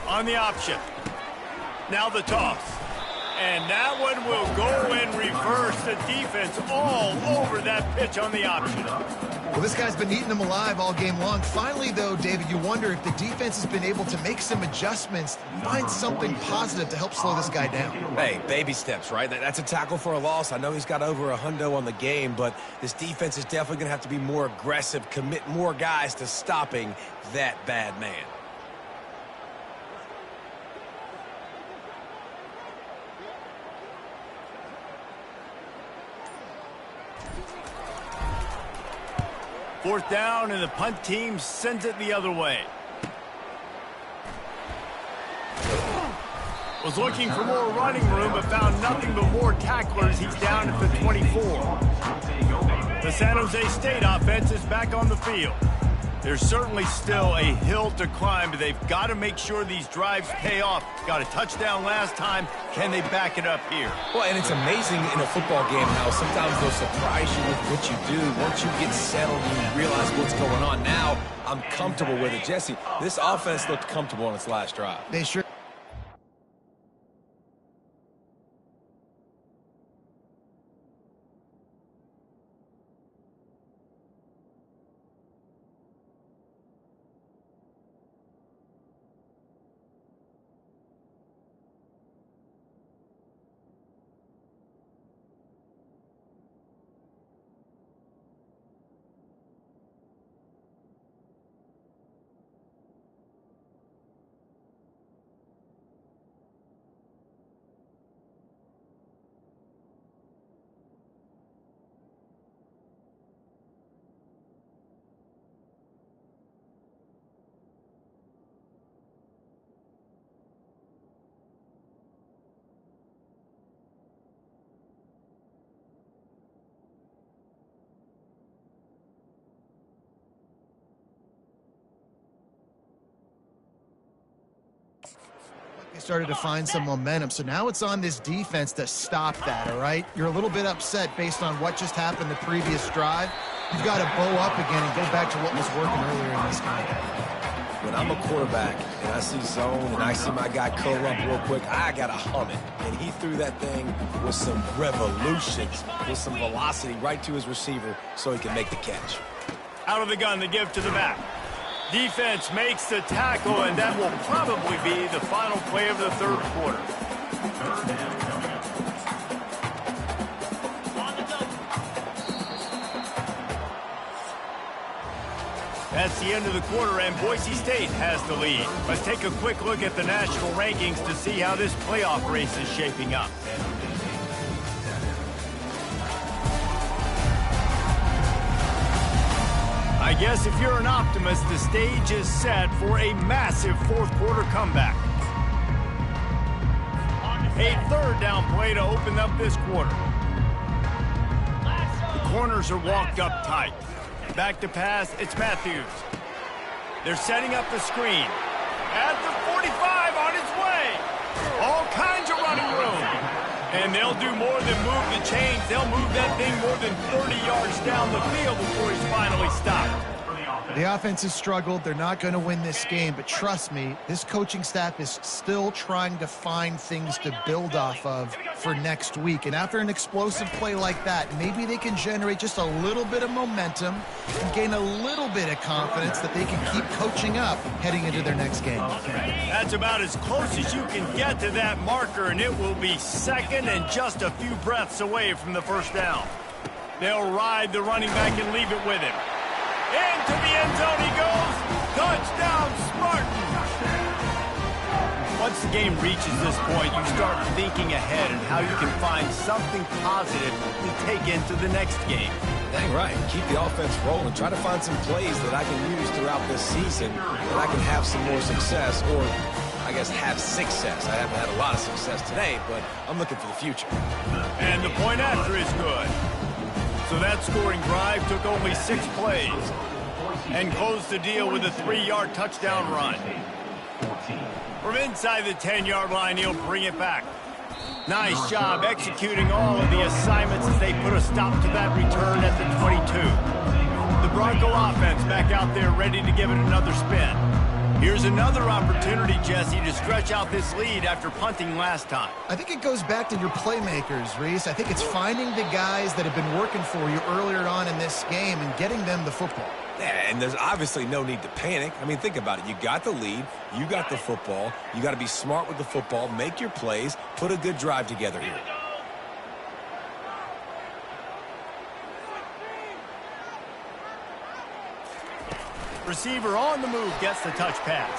On the option. Now the toss. And that one will go in reverse. The defense all over that pitch on the option. Well, this guy's been eating them alive all game long. Finally, though, David, you wonder if the defense has been able to make some adjustments, find something positive to help slow this guy down. Hey, baby steps, right? That's a tackle for a loss. I know he's got over $100 on the game, but this defense is definitely going to have to be more aggressive, commit more guys to stopping that bad man. Fourth down, and the punt team sends it the other way. Was looking for more running room, but found nothing but more tacklers. He's down at the 24. The San Jose State offense is back on the field. There's certainly still a hill to climb, but they've got to make sure these drives pay off. Got a touchdown last time. Can they back it up here? Well, and it's amazing in a football game how sometimes they'll surprise you with what you do. Once you get settled and you realize what's going on, now I'm comfortable with it. Jesse, this offense looked comfortable on its last drive. They sure. They started to find some momentum, so now it's on this defense to stop that, all right? You're a little bit upset based on what just happened the previous drive. You've got to bow up again and go back to what was working earlier in this game. When I'm a quarterback and I see zone and I see my guy curl up real quick, I got to hum it. And he threw that thing with some revolutions, with some velocity right to his receiver so he can make the catch. Out of the gun, the give to the back. Defense makes the tackle, and that will probably be the final play of the third quarter. That's the end of the quarter, and Boise State has the lead. Let's take a quick look at the national rankings to see how this playoff race is shaping up. I guess if you're an optimist, the stage is set for a massive fourth quarter comeback. A third down play to open up this quarter. The corners are walked up tight. Back to pass, it's Matthews. They're setting up the screen. At the 45, on his way. All kinds of running room. And they'll do more than move the chains. They'll move that thing more than 30 yards down the field before he's finally stopped. The offense has struggled. They're not going to win this game, but trust me, this coaching staff is still trying to find things to build off of for next week. And after an explosive play like that, maybe they can generate just a little bit of momentum and gain a little bit of confidence that they can keep coaching up heading into their next game. That's about as close as you can get to that marker, and it will be second and just a few breaths away from the first down. They'll ride the running back and leave it with him. Into the end zone he goes. Touchdown, Spartans. Once the game reaches this point, you start thinking ahead and how you can find something positive to take into the next game. Dang right. Keep the offense rolling. Try to find some plays that I can use throughout this season that I can have some more success, or I guess have success. I haven't had a lot of success today, but I'm looking for the future. And the point after is good. So that scoring drive took only 6 plays and closed the deal with a 3-yard touchdown run. From inside the 10-yard line, he'll bring it back. Nice job executing all of the assignments as they put a stop to that return at the 22. The Bronco offense back out there ready to give it another spin. Here's another opportunity, Jesse, to stretch out this lead after punting last time. I think it goes back to your playmakers, Reese. I think it's finding the guys that have been working for you earlier on in this game and getting them the football. Yeah, and there's obviously no need to panic. I mean, think about it. You got the lead. You got the football. You got to be smart with the football, make your plays, put a good drive together here. Receiver on the move gets the touch pass.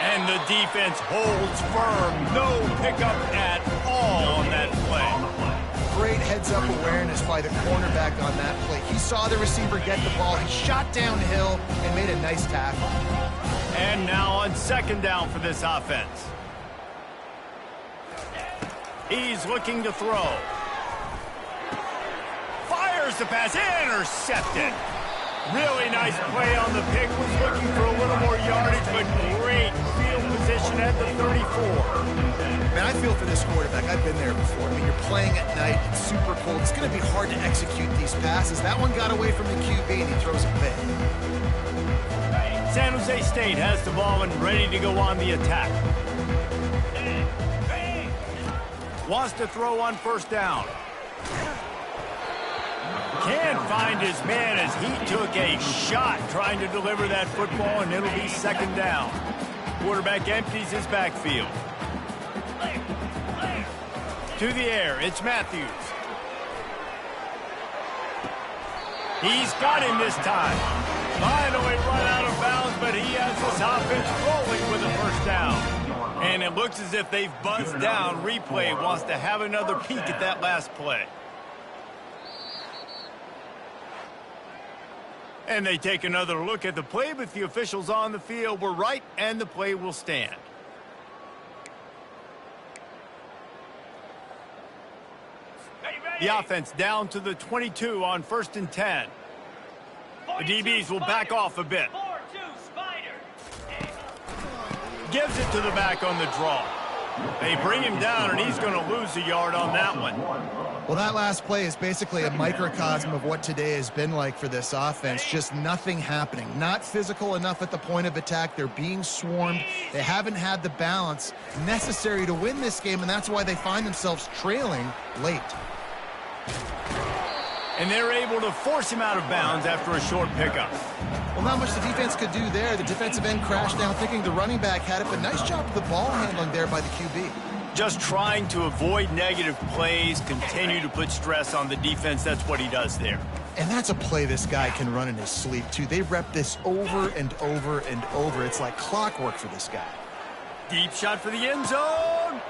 And the defense holds firm. No pickup at all on that play. Great heads-up awareness by the cornerback on that play. He saw the receiver get the ball. He shot downhill and made a nice tackle. And now on second down for this offense. He's looking to throw. Fires the pass. Intercepted. Really nice play on the pick. Was looking for a little more yardage, but great field position at the 34. Man, I feel for this quarterback. I've been there before. I mean, you're playing at night. It's super cold. It's going to be hard to execute these passes. That one got away from the QB, and he throws it big. San Jose State has the ball and ready to go on the attack. Wants to throw on first down. Can't find his man as he took a shot trying to deliver that football, and it'll be second down. Quarterback empties his backfield. To the air, it's Matthews. He's got him this time. Finally run out of bounds, but he has this offense rolling with a first down. And it looks as if they've buzzed down. Replay wants to have another peek at that last play. And they take another look at the play, but the officials on the field were right, and the play will stand. The offense down to the 22 on 1st and 10. The DBs will back off a bit. Gives it to the back on the draw. They bring him down, and he's going to lose a yard on that one. Well, that last play is basically a microcosm of what today has been like for this offense. Just nothing happening. Not physical enough at the point of attack. They're being swarmed. They haven't had the balance necessary to win this game, and that's why they find themselves trailing late. And they're able to force him out of bounds after a short pickup. Well, not much the defense could do there. The defensive end crashed down thinking the running back had it, but nice job of the ball handling there by the QB. Just trying to avoid negative plays, continue to put stress on the defense. That's what he does there. And that's a play this guy can run in his sleep, too. They rep this over and over and over. It's like clockwork for this guy. Deep shot for the end zone.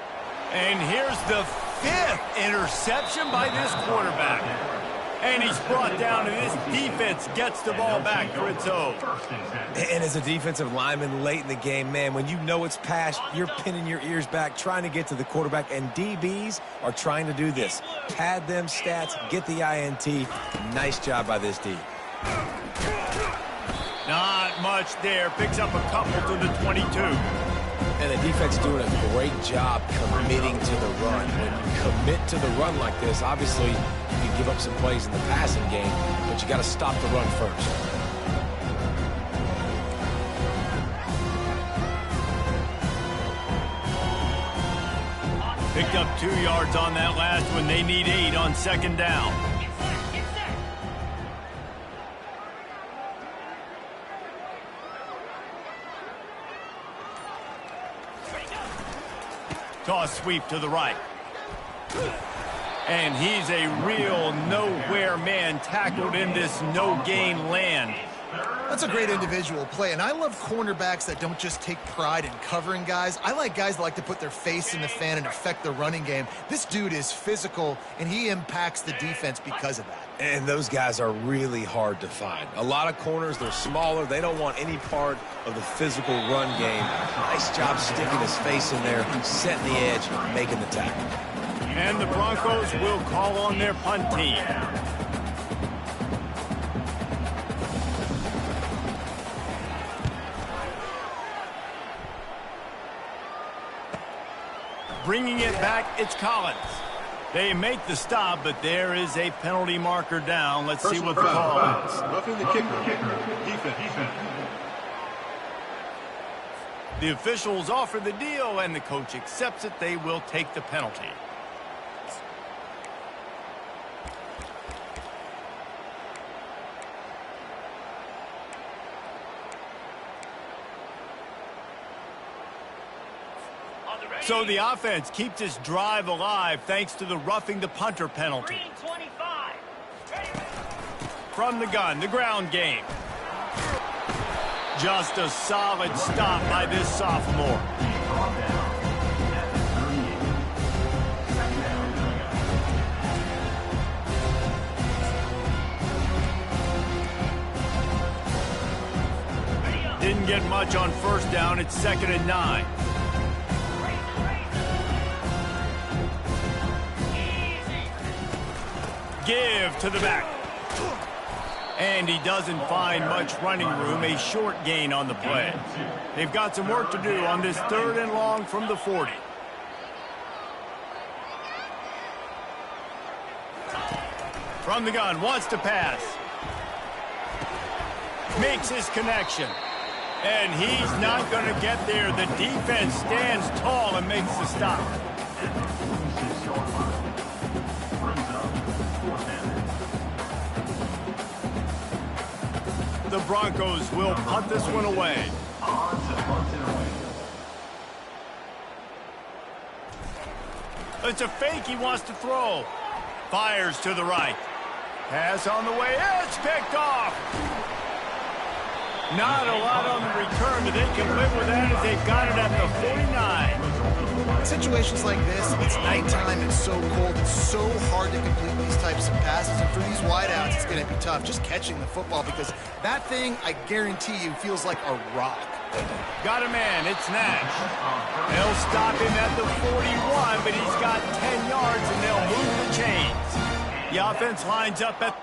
And here's the 5th interception by this quarterback. And he's brought down, and this defense gets the ball back for its own. And as a defensive lineman late in the game, man, when you know it's past, you're pinning your ears back, trying to get to the quarterback, and DBs are trying to do this. Pad them stats, get the INT. Nice job by this D. Not much there. Picks up a couple to the 22. And the defense doing a great job committing to the run. When you commit to the run like this, obviously you can give up some plays in the passing game, but you got to stop the run first. Picked up 2 yards on that last one. They need 8 on second down. Toss sweep to the right. And he's a real nowhere man, tackled in this no-gain land. That's a great individual play, and I love cornerbacks that don't just take pride in covering guys. I like guys that like to put their face in the fan and affect the running game. This dude is physical, and he impacts the defense because of that. And those guys are really hard to find. A lot of corners, they're smaller. They don't want any part of the physical run game. Nice job sticking his face in there, setting the edge, making the tackle. And the Broncos will call on their punt team. Bringing it back, it's Collins. They make the stop, but there is a penalty marker down. Let's see what the call is. Roughing the kicker. Defense. The officials offer the deal, and the coach accepts it. They will take the penalty. So the offense keeps its drive alive thanks to the roughing the punter penalty. From the gun, the ground game. Just a solid stop by this sophomore. Didn't get much on first down. It's 2nd and 9. Give to the back. And he doesn't find much running room. A short gain on the play. They've got some work to do on this 3rd and long from the 40. From the gun, wants to pass. Makes his connection. And he's not going to get there. The defense stands tall and makes the stop. The Broncos will punt this one away. It's a fake he wants to throw. Fires to the right. Pass on the way. It's picked off. Not a lot on the return, but they can live with that as they've got it at the 49. In situations like this, it's nighttime, it's so cold, it's so hard to complete these types of passes, and for these wideouts, it's going to be tough just catching the football because that thing, I guarantee you, feels like a rock. Got a man, it's Nash. They'll stop him at the 41, but he's got 10 yards, and they'll move the chains. The offense lines up at...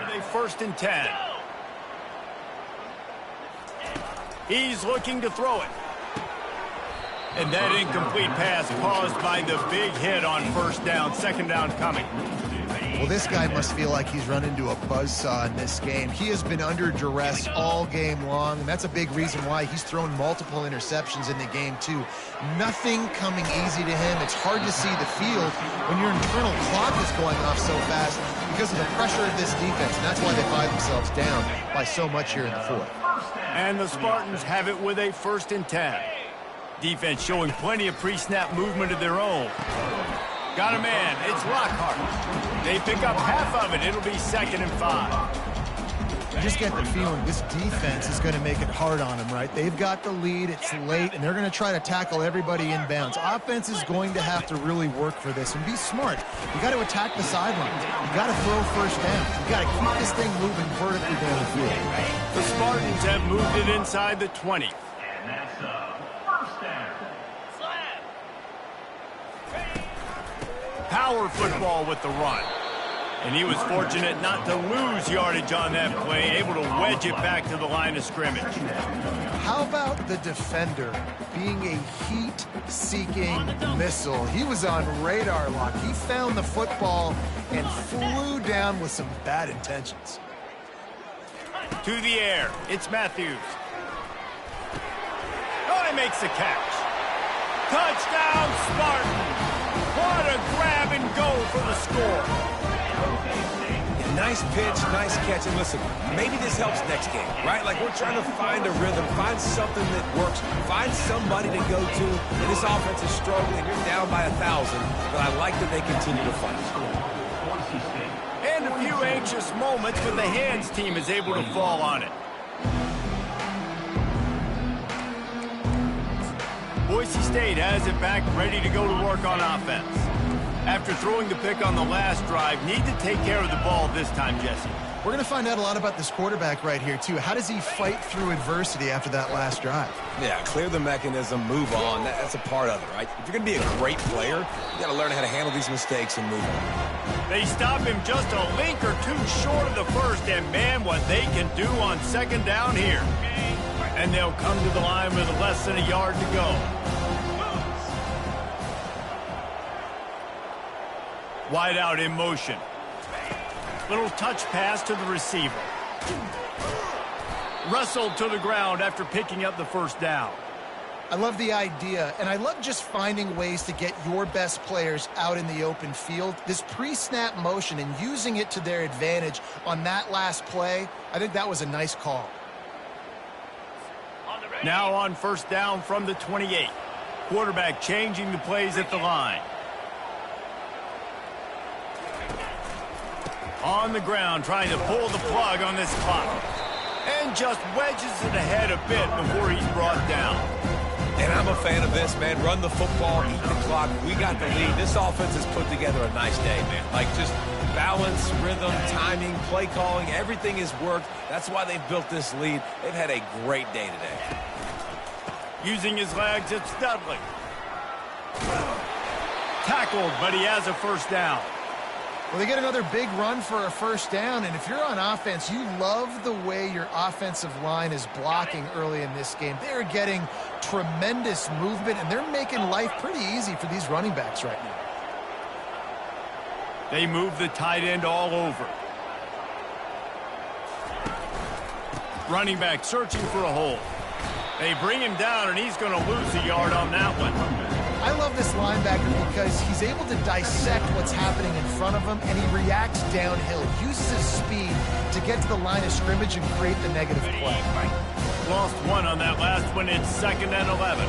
They 1st and 10. He's looking to throw it. And that incomplete pass caused by the big hit on 1st down. 2nd down coming. Well, this guy must feel like he's run into a buzzsaw in this game. He has been under duress all game long, and that's a big reason why he's thrown multiple interceptions in the game, too. Nothing coming easy to him. It's hard to see the field when your internal clock is going off so fast because of the pressure of this defense, and that's why they find themselves down by so much here in the 4th. And the Spartans have it with a 1st and 10. Defense showing plenty of pre-snap movement of their own. Got a man. It's Lockhart. They pick up half of it. It'll be 2nd and 5. I just get the feeling this defense is going to make it hard on them, right? They've got the lead. It's late, and they're going to try to tackle everybody inbounds. Offense is going to have to really work for this and be smart. You got to attack the sidelines. You got to throw 1st down. You got to keep this thing moving vertically down the field. The Spartans have moved it inside the 20. And that's 1st down. Power football with the run. And he was fortunate not to lose yardage on that play, able to wedge it back to the line of scrimmage. How about the defender being a heat-seeking missile? He was on radar lock. He found the football and flew down with some bad intentions. To the air, it's Matthews. Oh, he makes the catch. Touchdown, Spartans! What a grab and go for the score. Nice pitch, nice catch, and listen, maybe this helps next game, right? Like, we're trying to find a rhythm, find something that works, find somebody to go to, and this offense is struggling. You're down by 1,000, but I like that they continue to fight. And a few anxious moments, but the hands team is able to fall on it. Boise State has it back, ready to go to work on offense. After throwing the pick on the last drive, need to take care of the ball this time, Jesse. We're going to find out a lot about this quarterback right here, too. How does he fight through adversity after that last drive? Yeah, clear the mechanism, move on. That's a part of it, right? If you're going to be a great player, you got to learn how to handle these mistakes and move on. They stop him just a link or two short of the first, and man, what they can do on second down here. And they'll come to the line with less than a yard to go. Wide out in motion. Little touch pass to the receiver. Wrestled to the ground after picking up the first down. I love the idea, and I love just finding ways to get your best players out in the open field. This pre-snap motion and using it to their advantage on that last play, I think that was a nice call. Now on first down from the 28. Quarterback changing the plays at the line. On the ground, trying to pull the plug on this clock. And just wedges it ahead a bit before he's brought down. And I'm a fan of this, man. Run the football, eat the clock. We got the lead. This offense has put together a nice day, man. Like, just balance, rhythm, timing, play calling, everything has worked. That's why they've built this lead. They've had a great day today. Using his legs, it's Dudley. Tackled, but he has a first down. Well, they get another big run for a first down, and if you're on offense, you love the way your offensive line is blocking early in this game. They're getting tremendous movement, and they're making life pretty easy for these running backs right now. They move the tight end all over. Running back searching for a hole. They bring him down, and he's going to lose a yard on that one. I love this linebacker because he's able to dissect what's happening in front of him, and he reacts downhill, uses his speed to get to the line of scrimmage and create the negative play. Lost one on that last one. It's 2nd and 11.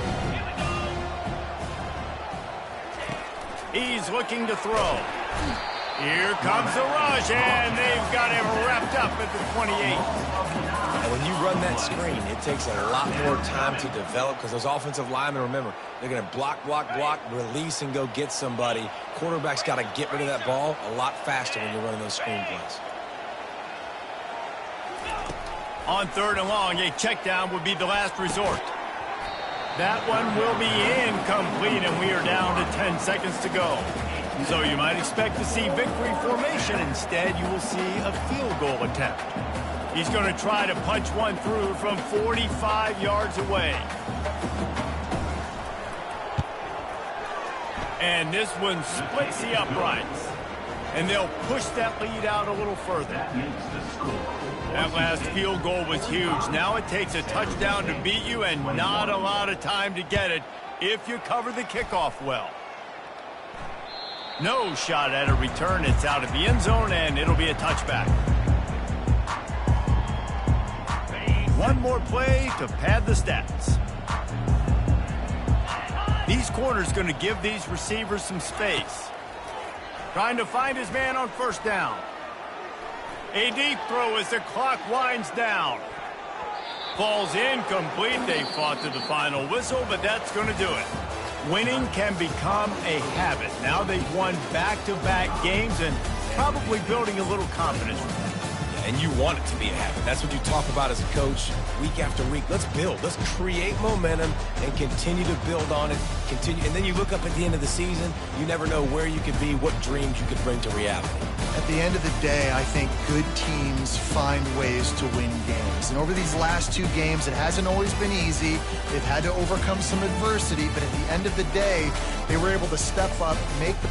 He's looking to throw. Here comes the rush, and they've got him wrapped up at the 28. And when you run that screen, it takes a lot more time to develop because those offensive linemen, remember, they're going to block, release, and go get somebody. Quarterback's got to get rid of that ball a lot faster when you're running those screen plays. On 3rd and long, a check down would be the last resort. That one will be incomplete, and we are down to 10 seconds to go. So you might expect to see victory formation. Instead, you will see a field goal attempt. He's going to try to punch one through from 45 yards away. And this one splits the uprights. And they'll push that lead out a little further. That last field goal was huge. Now it takes a touchdown to beat you and not a lot of time to get it if you cover the kickoff well. No shot at a return. It's out of the end zone, and it'll be a touchback. One more play to pad the stats. These corners going to give these receivers some space. Trying to find his man on first down. A deep throw as the clock winds down. Falls incomplete. They fought to the final whistle, but that's going to do it. Winning can become a habit. Now they've won back-to-back games and probably building a little confidence. and you want it to be a habit. That's what you talk about as a coach week after week. Let's build. Let's create momentum and continue to build on it. Continue, and then you look up at the end of the season, you never know where you could be, what dreams you could bring to reality. At the end of the day, I think good teams find ways to win games. And over these last 2 games, it hasn't always been easy. They've had to overcome some adversity, but at the end of the day, they were able to step up, make the